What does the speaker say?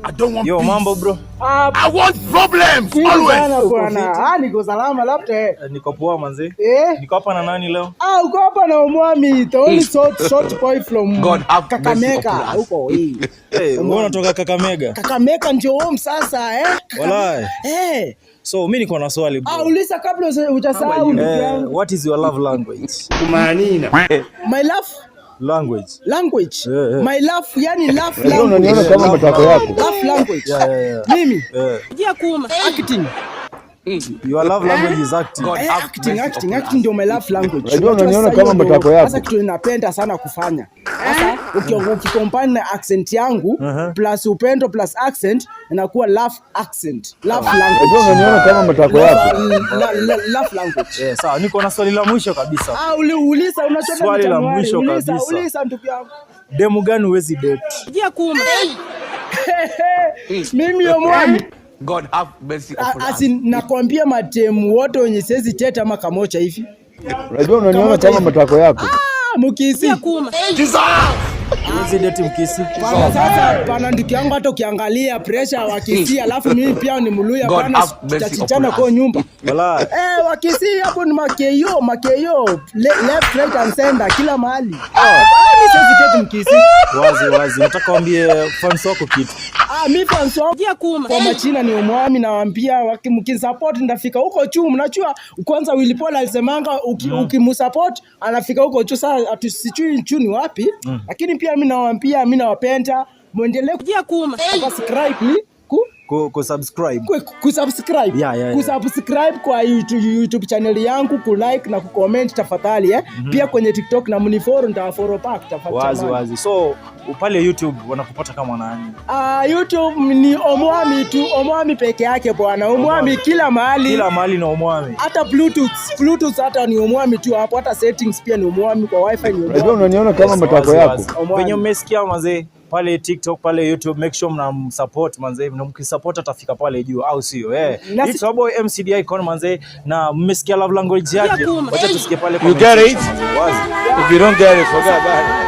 I don't want Yo, mambo bro. I want problems always. Niko salama labda. Niko poa manze. Niko hapa na nani leo? Uko hapa na Omwami, the only short boy from Kakamega. Huko hii. Mbona unatoka Kakamega? Kakamega ndio home sasa Walai. So mimi niko na swali bro. Uliza kabla hujasahau ndugu yangu. What is your love language? Kumanina. My love language. My love, yani love language. Unaniona kama matako yako. Love language. Mimi. Jia kuma. Acting. Your love language is acting. Acting ndio my love language. Unaniona kama matako yako. Sasa kitu ninapenda sana kufanya. Sasa ukikombine na accent yangu plus upendo plus accent inakuwa love accent. Love language. Unaniona kama matako yako. Love language. Sawa, niko na swali la mwisho kabisa. Uliza unachotaka swali la mwisho kabisa. Uliza ndugu yangu. Demu gani huwezi date? Jia kuma. Mimi Omwami. God have mercy upon us. Nakwambia mademu wote wenye siwezi teta ama kamocha hivi. Unajua unaniona kama matako yako. Mkisi. Huwezi date mkisi. Sasa pana ndugu yangu hata ukiangalia pressure wa Kisii alafu mimi pia ni Mluya pana tutachichana kwa nyumba. Wala. Wa Kisii hapo ni makeyo left right and center kila mahali. Mimi siwezi date mkisi. Wazi. Nataka waambie fans wako kitu. Mimi fans wako kwa machina ni Omwami nawaambia mkinisupport ndafika huko juu. Mnajua kwanza Willy Paul alisemanga ukimsupport anafika huko juu. Sasa atusichui juu ni wapi? Lakini pia mimi nawaambia mimi nawapenda muendelee subscribe kusubscribe kusubscribe kwa YouTube channel yangu, kulike na kucomment tafadhali Pia kwenye TikTok na mnifollow nitafollow back tafadhali. Wazi. So pale YouTube wanakupata kama nani? YouTube ni Omwami tu, Omwami peke yake bwana. Omwami kila mahali na Omwami. Hata Bluetooth hata ni Omwami tu hapo, hata settings pia ni Omwami, kwa wifi ni Omwami. Unajua unaniona kama matako yako. Wenye mmesikia mazee pale TikTok pale YouTube, make sure mnamsupport manze, mkisupport atafika pale juu, au sio? It's our boy MCD Icon manze, na mmesikia love language yake. Wacha tusikie pale kwa. You get it? If you don't get it, forget about it.